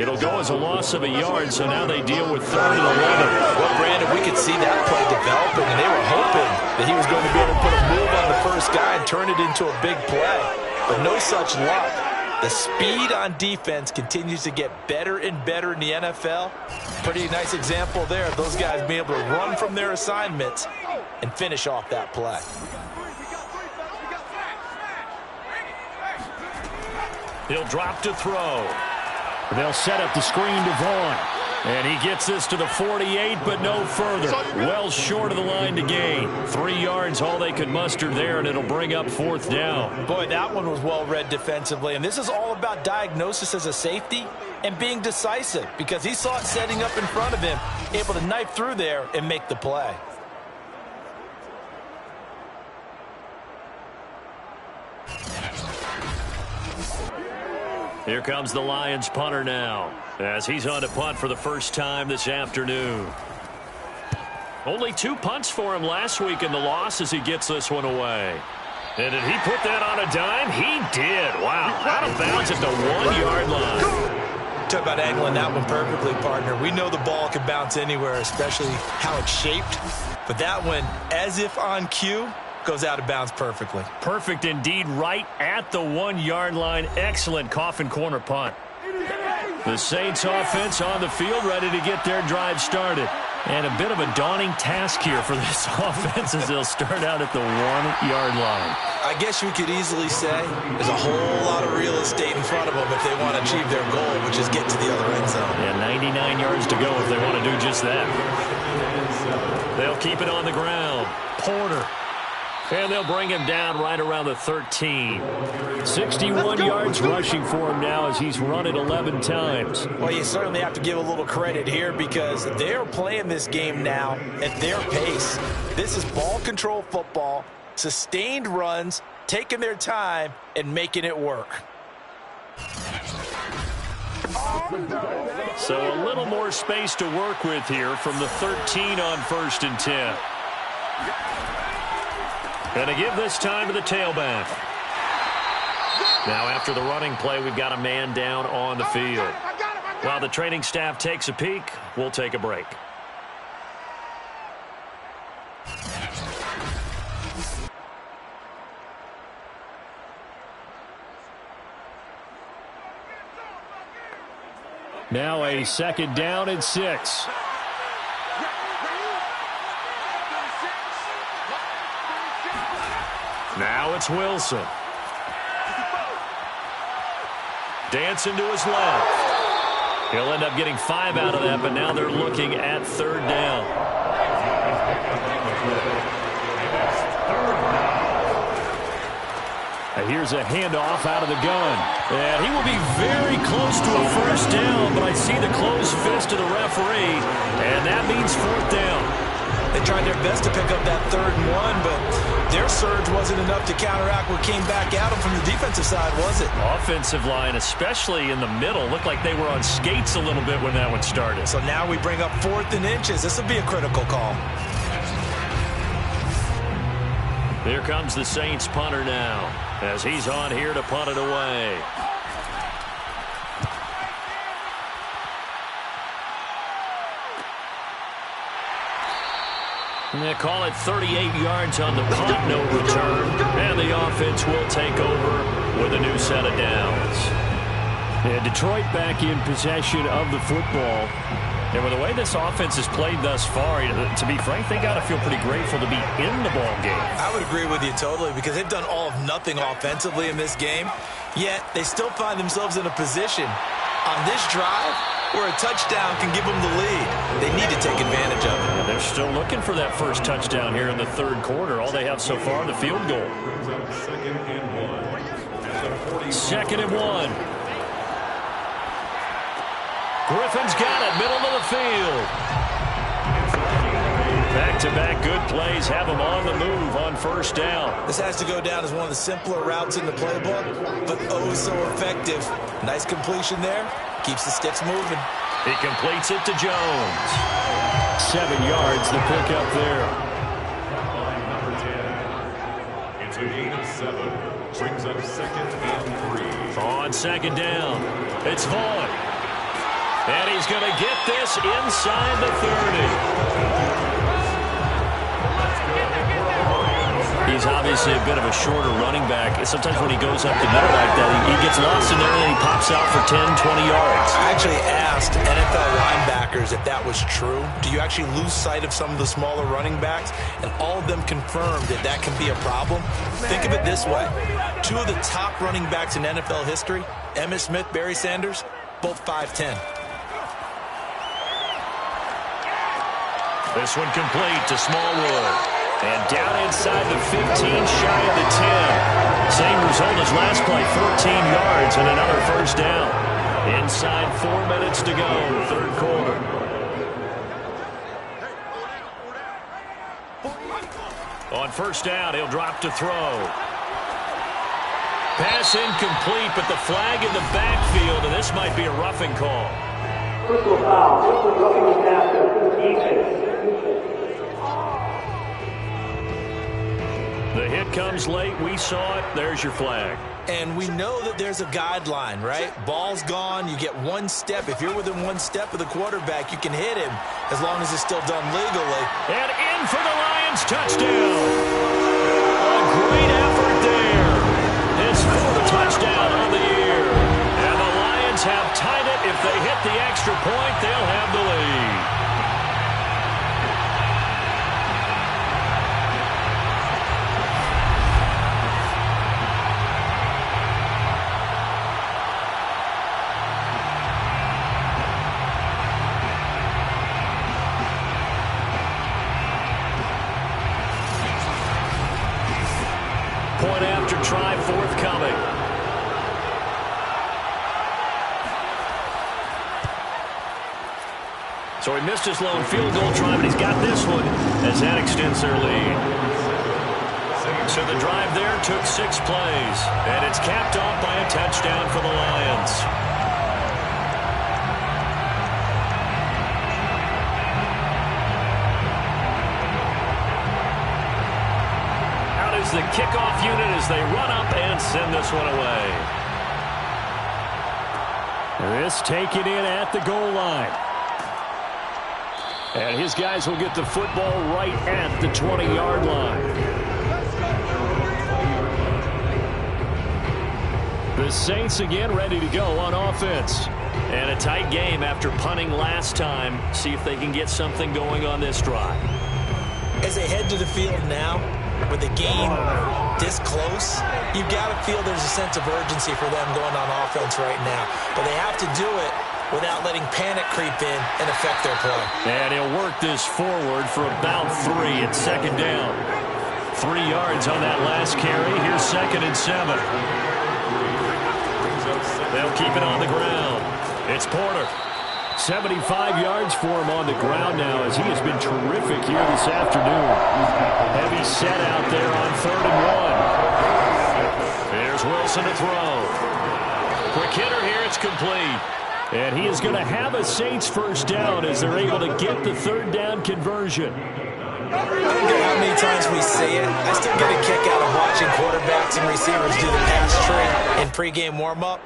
It'll go as a loss of a yard, so now they deal with 3rd and 11. Well, Brandon, we could see that play developing, and they were hoping that he was going to be able to put a move on the first guy and turn it into a big play. But no such luck. The speed on defense continues to get better and better in the NFL. Pretty nice example there of those guys being able to run from their assignments and finish off that play. He'll drop to throw. They'll set up the screen to Vaughn. And he gets this to the 48, but no further. Well short of the line to gain. 3 yards, all they could muster there, and it'll bring up 4th down. Boy, that one was well read defensively. And this is all about diagnosis as a safety and being decisive because he saw it setting up in front of him, able to knife through there and make the play. Here comes the Lions punter now as he's on to punt for the first time this afternoon. Only 2 punts for him last week in the loss as he gets this one away. And did he put that on a dime? He did. Wow. Out of bounds at the 1-yard line. Talk about angling that one perfectly, partner. We know the ball can bounce anywhere, especially how it's shaped. But that one, as if on cue, goes out of bounds perfectly. Perfect indeed, right at the 1-yard line. Excellent coffin corner punt. The Saints offense on the field, ready to get their drive started. And a bit of a daunting task here for this offense as they'll start out at the 1-yard line. I guess you could easily say there's a whole lot of real estate in front of them if they want to achieve their goal, which is get to the other end zone. Yeah, 99 yards to go if they want to do just that. They'll keep it on the ground. Porter. And they'll bring him down right around the 13. 61 yards rushing for him now as he's run it 11 times. Well, you certainly have to give a little credit here because they're playing this game now at their pace. This is ball control football, sustained runs, taking their time, and making it work. So a little more space to work with here from the 13 on 1st and 10. Going to give this time to the tailback. Now after the running play, we've got a man down on the field. While the training staff takes a peek, we'll take a break. Now a 2nd down and 6. Now it's Wilson. Dancing to his left. He'll end up getting 5 out of that, but now they're looking at 3rd down. Here's a handoff out of the gun. And he will be very close to a 1st down, but I see the closed fist of the referee, and that means 4th down. They tried their best to pick up that 3rd and 1, but their surge wasn't enough to counteract what came back at them from the defensive side, was it? Offensive line, especially in the middle, looked like they were on skates a little bit when that one started. So now we bring up 4th and inches. This will be a critical call. Here comes the Saints punter now, as he's on here to punt it away. And they call it 38 yards on the punt, no return. And the offense will take over with a new set of downs. And Detroit back in possession of the football. And with the way this offense has played thus far, to be frank, they got to feel pretty grateful to be in the ball game. I would agree with you totally, because they've done all of nothing offensively in this game, yet they still find themselves in a position on this drive where a touchdown can give them the lead. They need to take advantage of it. And they're still looking for that first touchdown here in the 3rd quarter. All they have so far, the field goal. 2nd and 1. Griffin's got it, middle of the field. Back-to-back good plays have them on the move on 1st down. This has to go down as one of the simpler routes in the playbook, but oh so effective. Nice completion there. Keeps the sticks moving. He completes it to Jones. 7 yards, the pick up there. It's a gain of 7. Brings up 2nd and 3. On 2nd down, it's Vaughn. And he's going to get this inside the 30. He's obviously a bit of a shorter running back. Sometimes when he goes up the middle like that, he gets lost in there and then he pops out for 10, 20 yards. I actually asked NFL linebackers if that was true. Do you actually lose sight of some of the smaller running backs? And all of them confirmed that that can be a problem. Think of it this way. 2 of the top running backs in NFL history, Emmitt Smith, Barry Sanders, both 5'10". This one complete to Smallwood. And down inside the 15, shy of the 10. Same result as last play, 14 yards and another 1st down. Inside 4 minutes to go, 3rd quarter. On 1st down, he'll drop to throw. Pass incomplete, but the flag in the backfield, and this might be a roughing call. Personal foul. This was roughing the passer. Defense. The hit comes late. We saw it. There's your flag. And we know that there's a guideline, right? Ball's gone. You get 1 step. If you're within 1 step of the quarterback, you can hit him as long as it's still done legally. And in for the Lions touchdown. A great effort there. His 4th touchdown on the year. And the Lions have tied it. If they hit the extra point, they'll have the lead. Point after try forthcoming. So he missed his lone field goal try, but he's got this one as that extends their lead. So the drive there took 6 plays, and it's capped off by a touchdown for the Lions. The kickoff unit as they run up and send this one away. This taken in at the goal line. And his guys will get the football right at the 20-yard line. The Saints again ready to go on offense. And a tight game after punting last time. See if they can get something going on this drive. As they head to the field now, with the game this close, you've got to feel there's a sense of urgency for them going on offense right now. But they have to do it without letting panic creep in and affect their play. And he'll work this forward for about 3 at second down. 3 yards on that last carry. Here's 2nd and 7. They'll keep it on the ground. It's Porter. 75 yards for him on the ground now as he has been terrific here this afternoon. Heavy set out there on 3rd and 1. Here's Wilson to throw. Quick hitter here. It's complete. And he is going to have a Saints first down as they're able to get the 3rd down conversion. I don't care how many times we see it. I still get a kick out of watching quarterbacks and receivers do the pass tree in pregame warm-up.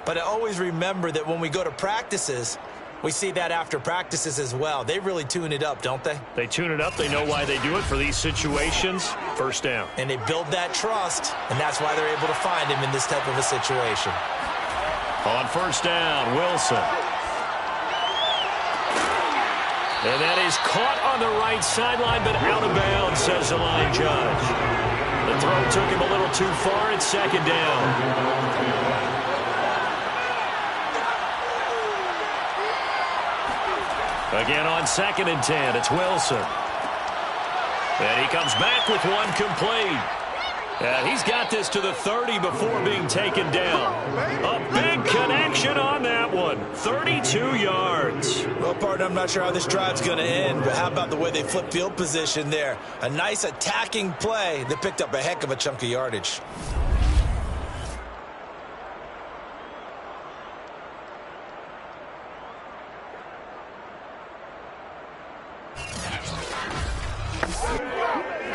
But I always remember that when we go to practices, we see that after practices as well. They really tune it up, don't they? They tune it up. They know why they do it for these situations. First down. And they build that trust, and that's why they're able to find him in this type of a situation. On first down, Wilson. And that is caught on the right sideline, but out of bounds, says the line judge. The throw took him a little too far. It's 2nd down. Again on 2nd and 10, it's Wilson. And he comes back with one complete. And he's got this to the 30 before being taken down. A big connection on that one. 32 yards. Well, partner, I'm not sure how this drive's going to end, but how about the way they flip field position there? A nice attacking play that picked up a heck of a chunk of yardage.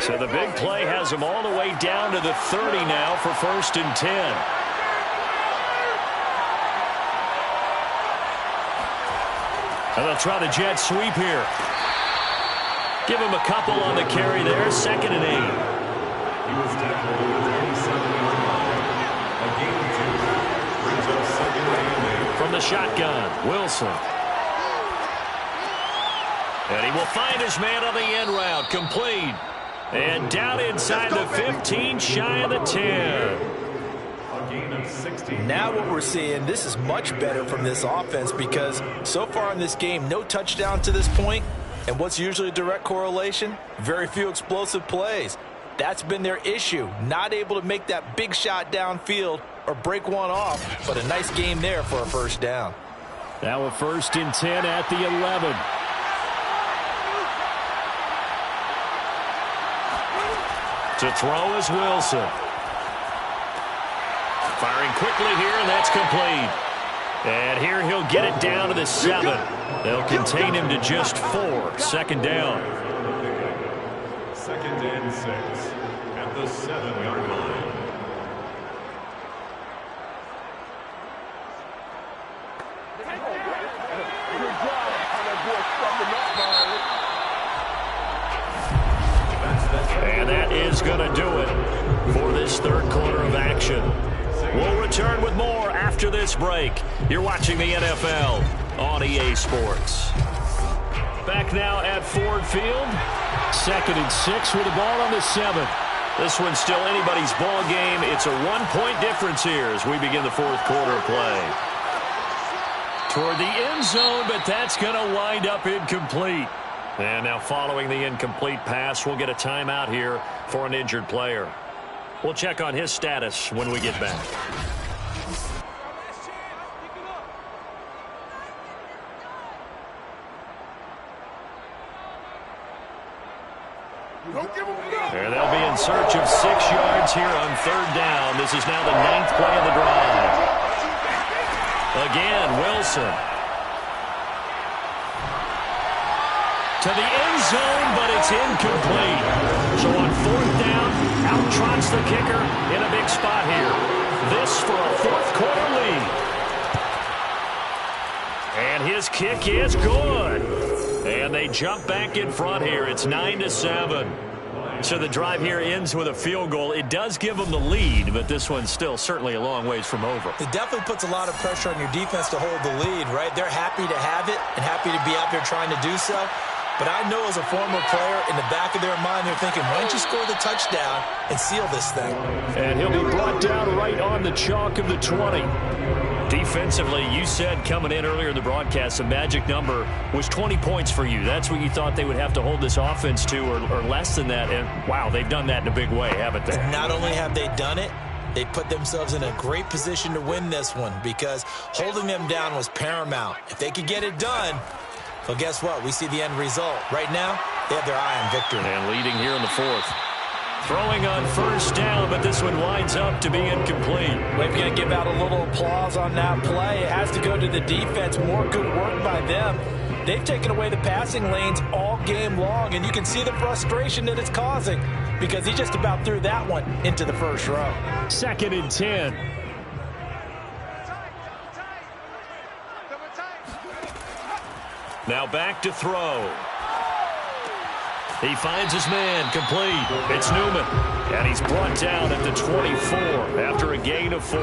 So the big play has them all the way down to the 30 now for 1st and 10. And they'll try the jet sweep here. Give him a couple on the carry there. 2nd and 8. He was tackled at the 37-yard line. A gain of 2. Brings up 2nd and 8. From the shotgun, Wilson. And he will find his man on the end route. Complete. And down inside the 15, shy of the 10. A gain of 16. Now what we're seeing, this is much better from this offense because so far in this game, no touchdown to this point. And what's usually a direct correlation? Very few explosive plays. That's been their issue. Not able to make that big shot downfield or break one off. But a nice game there for a first down. Now a 1st and 10 at the 11. To throw is Wilson. Firing quickly here, and that's complete. And here he'll get it down to the 7. They'll contain him to just 4. 2nd down. 2nd and 6 at the 7-yard line. And that is going to do it for this 3rd quarter of action. We'll return with more after this break. You're watching the NFL on EA Sports. Back now at Ford Field. 2nd and 6 with the ball on the 7. This one's still anybody's ball game. It's a 1-point difference here as we begin the 4th quarter of play. Toward the end zone, but that's going to wind up incomplete. And now following the incomplete pass, we'll get a timeout here for an injured player. We'll check on his status when we get back. And they'll be in search of 6 yards here on 3rd down. This is now the 9th play of the drive. Again, Wilson. To the end zone, but it's incomplete. So on 4th down, out trots the kicker in a big spot here. This for a 4th quarter lead. And his kick is good. And they jump back in front here. It's 9-7. So the drive here ends with a field goal. It does give them the lead, but this one's still certainly a long ways from over. It definitely puts a lot of pressure on your defense to hold the lead, right? They're happy to have it and happy to be out there trying to do so. But I know as a former player, in the back of their mind, they're thinking, why don't you score the touchdown and seal this thing? And he'll be brought down right on the chalk of the 20. Defensively, you said coming in earlier in the broadcast, the magic number was 20 points for you. That's what you thought they would have to hold this offense to, or less than that. And, wow, they've done that in a big way, haven't they? And not only have they done it, they put themselves in a great position to win this one because holding them down was paramount. If they could get it done, well, guess what? We see the end result. Right now, they have their eye on victory. And leading here in the fourth. Throwing on first down, but this one winds up to be incomplete. We're going to give out a little applause on that play. It has to go to the defense. More good work by them. They've taken away the passing lanes all game long, and you can see the frustration that it's causing because he just about threw that one into the first row. 2nd and 10. Now back to throw. He finds his man, complete. It's Newman, and he's brought down at the 24 after a gain of 4.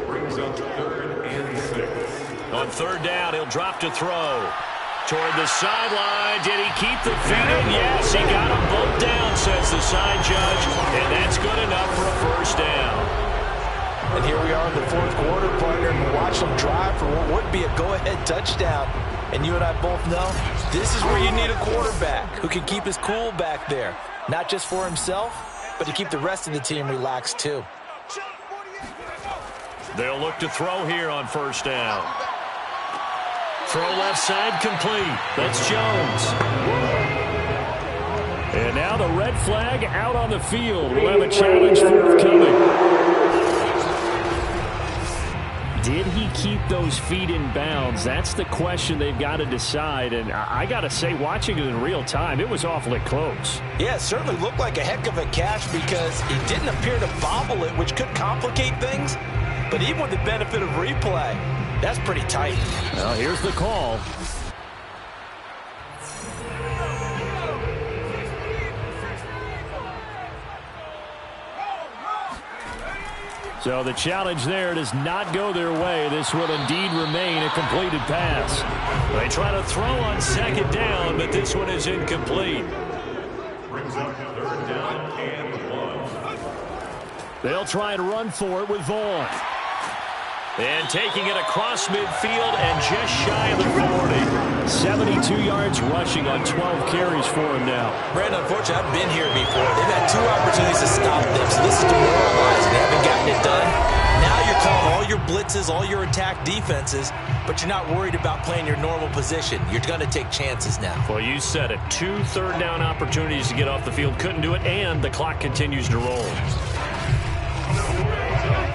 Brings up 3rd and 6. On 3rd down, he'll drop to throw. Toward the sideline. Did he keep the feet in? Yes, he got them both down, says the side judge, and that's good enough for a first down. And here we are in the 4th quarter, partner, and watch them drive for what would be a go-ahead touchdown. And you and I both know this is where you need a quarterback who can keep his cool back there. Not just for himself, but to keep the rest of the team relaxed too. They'll look to throw here on first down. Throw left side complete. That's Jones. And now the red flag out on the field. We'll have a challenge forthcoming. Did he keep those feet in bounds? That's the question they've got to decide. And I got to say, watching it in real time, it was awfully close. Yeah, it certainly looked like a heck of a catch because he didn't appear to bobble it, which could complicate things. But even with the benefit of replay, that's pretty tight. Well, here's the call. So the challenge there does not go their way. This will indeed remain a completed pass. They try to throw on 2nd down, but this one is incomplete. Brings up 3rd down and 1. They'll try and run for it with Vaughn. And taking it across midfield and just shy of the 40. 72 yards rushing on 12 carries for him now. Brandon, unfortunately, I've been here before. They've had 2 opportunities to stop them, so this is demoralizing. They haven't gotten it done. Now you're calling all your blitzes, all your attack defenses, but you're not worried about playing your normal position. You're going to take chances now. Well, you said it. 2 3rd down opportunities to get off the field. Couldn't do it, and the clock continues to roll.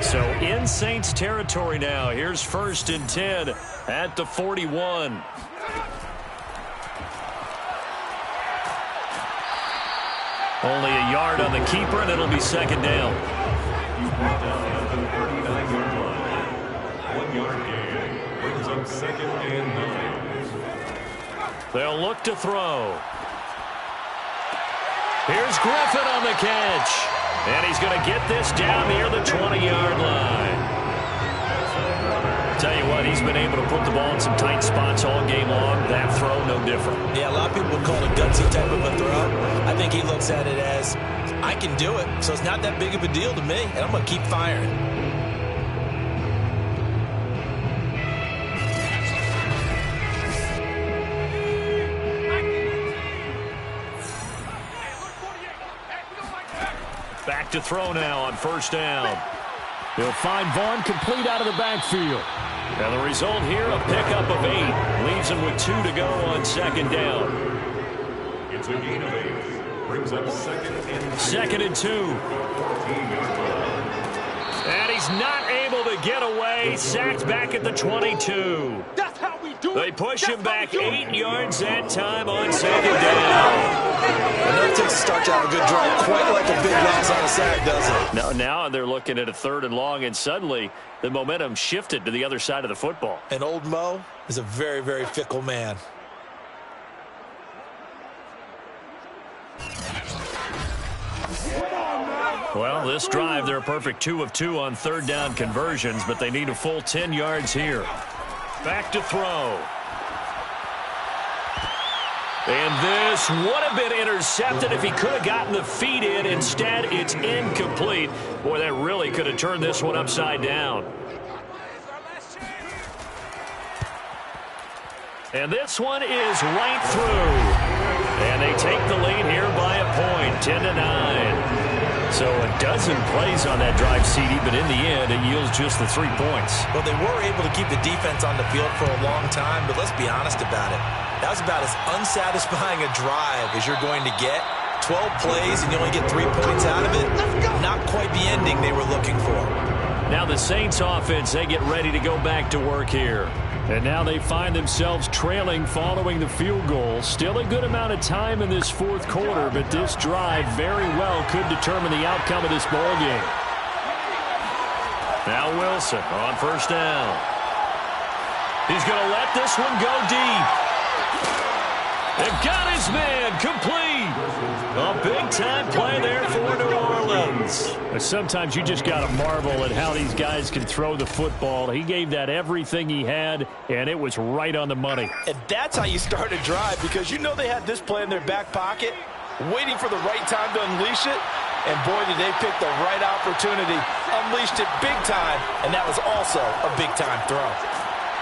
So in Saints territory now. Here's 1st and 10 at the 41. Only a yard on the keeper, and it'll be 2nd down. Down at the 39-yard line. 1-yard gain. Brings up 2nd and 9. They'll look to throw. Here's Griffin on the catch. And he's going to get this down near the 20-yard line. Tell you what, he's been able to put the ball in some tight spots all game long. That throw, no different. Yeah, a lot of people would call it a gutsy type of a throw. I think he looks at it as, I can do it, so it's not that big of a deal to me, and I'm going to keep firing. Back to throw now on 1st down. He'll find Vaughn complete out of the backfield. And the result here, a pickup of 8. Leaves him with 2 to go on 2nd down. It's a gain of 8. Brings up 2nd and 2. And he's not able to get away. Sacked back at the 22. That's how we do it. They push him back 8 yards that time on 2nd down. It takes a start to have a good drive, quite like a big loss on a sack, doesn't it? Now they're looking at a 3rd and long, and suddenly the momentum shifted to the other side of the football. And old Mo is a very, very fickle man. Well, this drive, they're a perfect 2 of 2 on third down conversions, but they need a full 10 yards here. Back to throw. And this would have been intercepted if he could have gotten the feet in. Instead, it's incomplete. Boy, that really could have turned this one upside down. And this one is right through. And they take the lead here by a point, 10-9. So a dozen plays on that drive, CD, but in the end, it yields just the 3 points. Well, they were able to keep the defense on the field for a long time, but let's be honest about it. That was about as unsatisfying a drive as you're going to get. 12 plays and you only get 3 points out of it. Not quite the ending they were looking for. Now the Saints offense, they get ready to go back to work here. And now they find themselves trailing following the field goal. Still a good amount of time in this fourth quarter, but this drive very well could determine the outcome of this ball game. Now Wilson on first down. He's going to let this one go deep. And got his man complete. A big-time play there for New Orleans. Sometimes you just got to marvel at how these guys can throw the football. He gave that everything he had, and it was right on the money. And that's how you start a drive, because you know they had this play in their back pocket, waiting for the right time to unleash it. And boy, did they pick the right opportunity. Unleashed it big time, and that was also a big-time throw.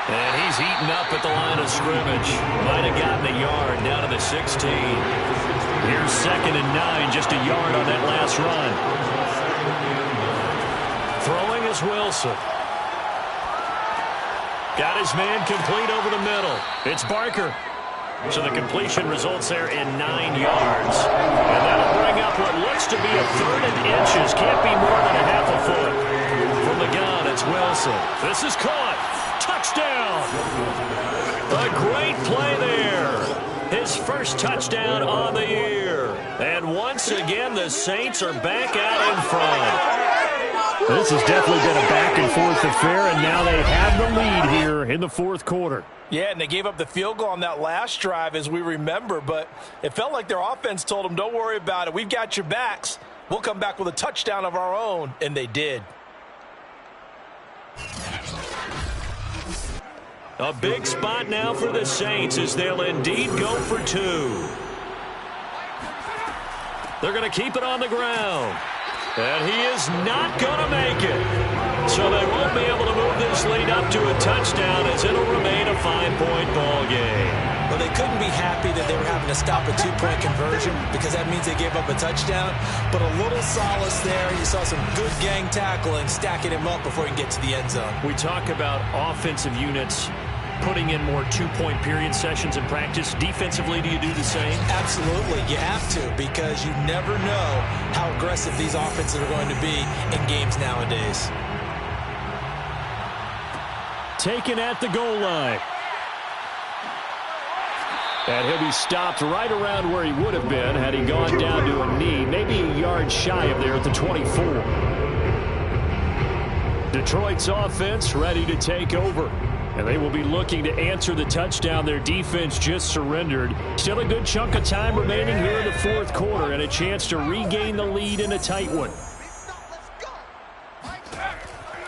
And he's eaten up at the line of scrimmage. Might have gotten a yard down to the 16. Here's 2nd and 9, just a yard on that last run. Throwing is Wilson. Got his man complete over the middle. It's Barker. So the completion results there in 9 yards. And that'll bring up what looks to be a 3rd and inches. Can't be more than a half a foot. From the gun, it's Wilson. This is caught. Touchdown! A great play there. His first touchdown on the year. And once again, the Saints are back out in front. This has definitely been a back-and-forth affair, and now they have the lead here in the fourth quarter. Yeah, and they gave up the field goal on that last drive, as we remember, but it felt like their offense told them, don't worry about it. We've got your backs. We'll come back with a touchdown of our own, and they did. A big spot now for the Saints as they'll indeed go for 2. They're going to keep it on the ground. And he is not going to make it. So they won't be able to move this lead up to a touchdown as it'll remain a 5-point ball game. Well, they couldn't be happy that they were having to stop a 2-point conversion because that means they gave up a touchdown. But a little solace there. You saw some good gang tackling, stacking him up before he can get to the end zone. We talk about offensive units putting in more 2-point period sessions in practice. Defensively, do you do the same? Absolutely. You have to, because you never know how aggressive these offenses are going to be in games nowadays. Taken at the goal line. And he'll be stopped right around where he would have been had he gone down to a knee, maybe a yard shy of there at the 24. Detroit's offense ready to take over. And they will be looking to answer the touchdown their defense just surrendered. Still a good chunk of time remaining here in the fourth quarter and a chance to regain the lead in a tight one.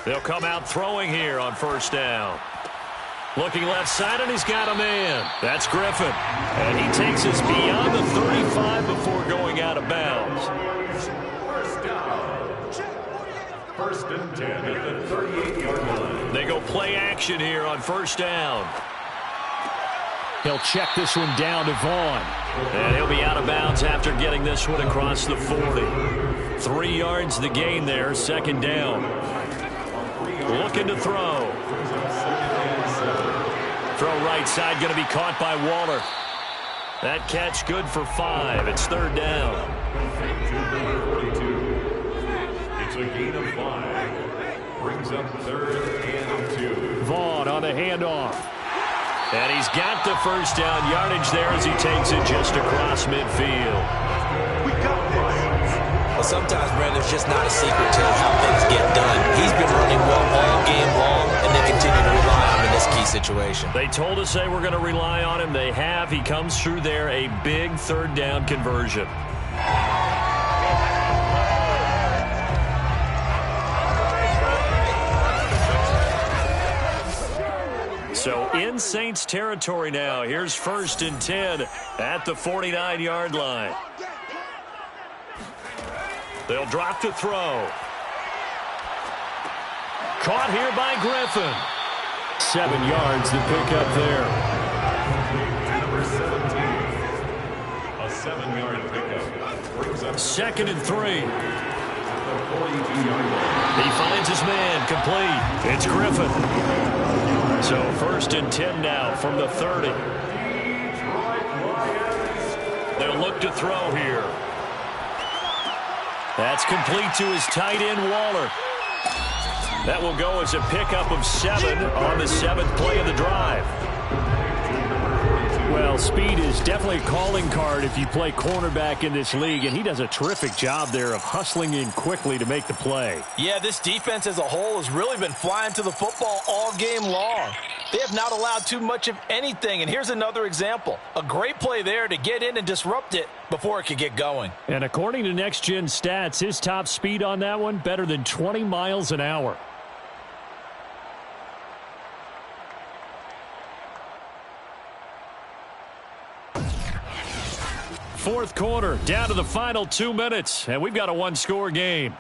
They'll come out throwing here on first down. Looking left side, and he's got a man. That's Griffin. And he takes us beyond the 35 before going out of bounds. First and 10 at the 38-yard line. They go play action here on first down. He'll check this one down to Vaughn. And he'll be out of bounds after getting this one across the 40. 3 yards the gain there, second down. Looking to throw. Throw right side, going to be caught by Waller. That catch good for 5. It's third down. It's a gain of 5. Brings up 3rd and 2. Vaughn on the handoff. And he's got the first down yardage there as he takes it just across midfield. We got this. Well, sometimes, Brandon, it's just not a secret to how things get done. He's been running well all game long, and they continue to rely on him in this key situation. They told us they were going to rely on him. They have. He comes through there, a big third down conversion. So in Saints territory now. Here's 1st and 10 at the 49-yard line. They'll drop to throw. Caught here by Griffin. 7 yards to pick up there. Number 17. A 7-yard pickup. Brings up 2nd and 3. the 42-yard line. He finds his man. Complete. It's Griffin. So 1st and 10 now from the 30. They'll look to throw here. That's complete to his tight end, Waller. That will go as a pickup of 7 on the 7th play of the drive. Well, speed is definitely a calling card if you play cornerback in this league, and he does a terrific job there of hustling in quickly to make the play. Yeah, this defense as a whole has really been flying to the football all game long. They have not allowed too much of anything, and here's another example. A great play there to get in and disrupt it before it could get going. And according to Next Gen Stats, his top speed on that one, better than 20 miles an hour. Fourth quarter, down to the final 2 minutes, and we've got a one-score game.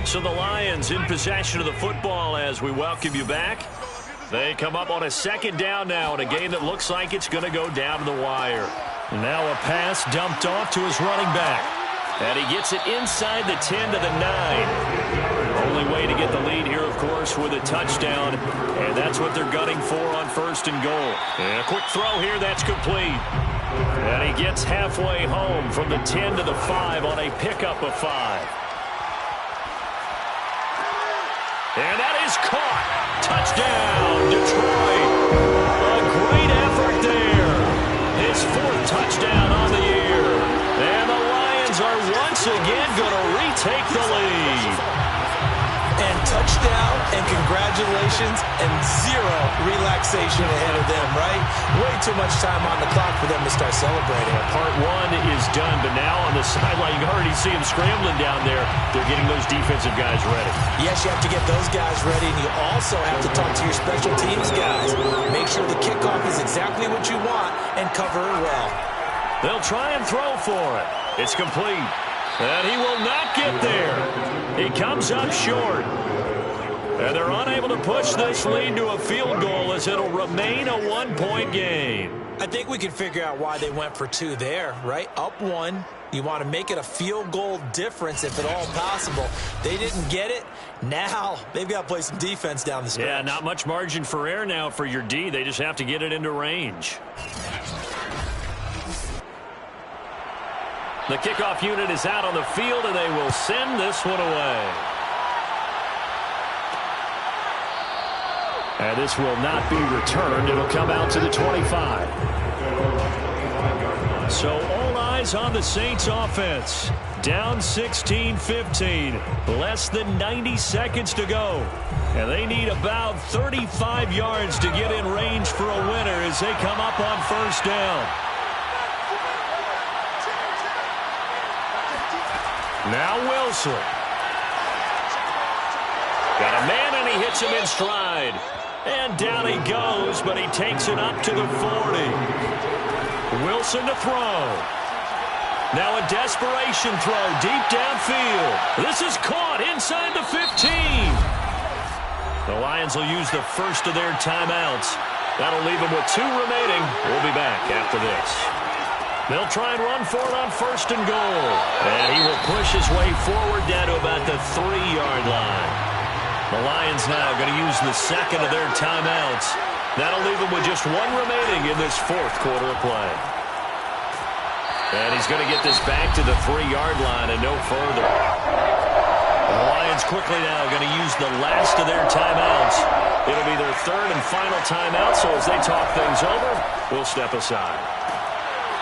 So the Lions in possession of the football as we welcome you back. They come up on a 2nd down now in a game that looks like it's going to go down to the wire. Now a pass dumped off to his running back. And he gets it inside the 10 to the 9. Only way to get the lead here, of course, with a touchdown. And that's what they're gunning for on 1st and goal. And a quick throw here, that's complete. And he gets halfway home from the 10 to the 5 on a pickup of 5. And that is caught. Touchdown, Detroit. A great effort there. His 4th touchdown on the year. And the Lions are once again going to retake the lead. And touchdown, and congratulations, and 0 relaxation ahead of them, right? Way too much time on the clock for them to start celebrating. Part 1 is done, but now on the sideline, you can already see them scrambling down there. They're getting those defensive guys ready. Yes, you have to get those guys ready, and you also have to talk to your special teams guys. Make sure the kickoff is exactly what you want and cover it well. They'll try and throw for it. It's complete. And he will not get there. He comes up short. And they're unable to push this lead to a field goal as it'll remain a 1-point game. I think we can figure out why they went for 2 there, right? Up 1. You want to make it a field goal difference if at all possible. They didn't get it. Now they've got to play some defense down the stretch. Yeah, not much margin for error now for your D. They just have to get it into range. The kickoff unit is out on the field, and they will send this one away. And this will not be returned. It'll come out to the 25. So all eyes on the Saints offense. Down 16-15. Less than 90 seconds to go. And they need about 35 yards to get in range for a winner as they come up on 1st down. Now Wilson. Got a man, and he hits him in stride. And down he goes, but he takes it up to the 40. Wilson to throw. Now a desperation throw deep downfield. This is caught inside the 15. The Lions will use the first of their timeouts. That'll leave them with 2 remaining. We'll be back after this. They'll try and run for it on 1st and goal. And he will push his way forward down to about the 3-yard line. The Lions now going to use the 2nd of their timeouts. That'll leave them with just 1 remaining in this 4th quarter of play. And he's going to get this back to the 3-yard line and no further. The Lions quickly now going to use the last of their timeouts. It'll be their 3rd and final timeout, so as they talk things over, we'll step aside.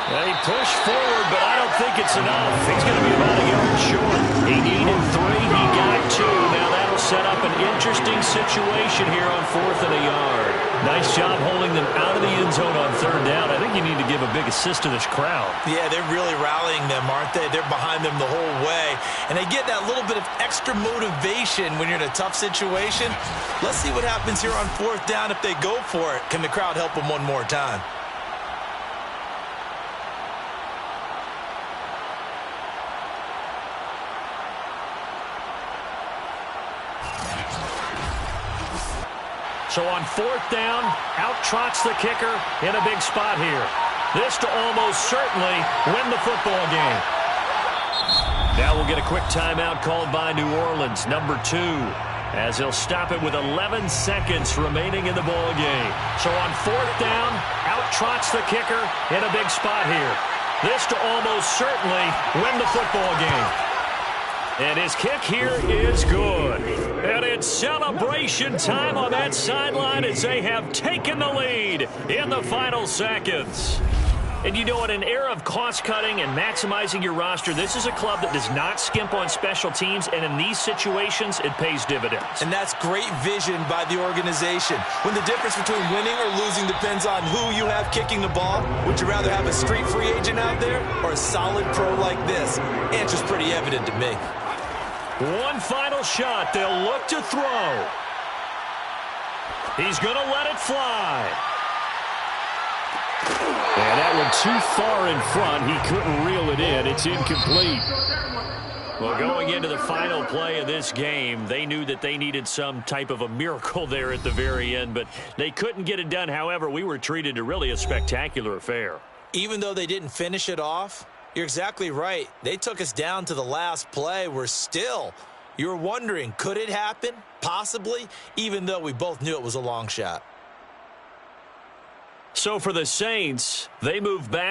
And he pushed forward, but I don't think it's enough. He's going to be about a yard short. He needed 3. He got 2. Now that'll set up an interesting situation here on 4th and a yard. Nice job holding them out of the end zone on 3rd down. I think you need to give a big assist to this crowd. Yeah, they're really rallying them, aren't they? They're behind them the whole way. And they get that little bit of extra motivation when you're in a tough situation. Let's see what happens here on 4th down if they go for it. Can the crowd help them one more time? So on 4th down, out trots the kicker in a big spot here. This to almost certainly win the football game. Now we'll get a quick timeout called by New Orleans, number 2, as they'll stop it with 11 seconds remaining in the ball game. So on 4th down, out trots the kicker in a big spot here. This to almost certainly win the football game. And his kick here is good. And it's celebration time on that sideline as they have taken the lead in the final seconds. And you know, in an era of cost-cutting and maximizing your roster, this is a club that does not skimp on special teams, and in these situations, it pays dividends. And that's great vision by the organization. When the difference between winning or losing depends on who you have kicking the ball, would you rather have a street free agent out there or a solid pro like this? Answer's pretty evident to me. One final shot. They'll look to throw. He's going to let it fly. And that one too far in front. He couldn't reel it in. It's incomplete. Well, going into the final play of this game, they knew that they needed some type of a miracle there at the very end, but they couldn't get it done. However, we were treated to really a spectacular affair. Even though they didn't finish it off, you're exactly right. They took us down to the last play. You're wondering, could it happen? Possibly, even though we both knew it was a long shot. So for the Saints, they move back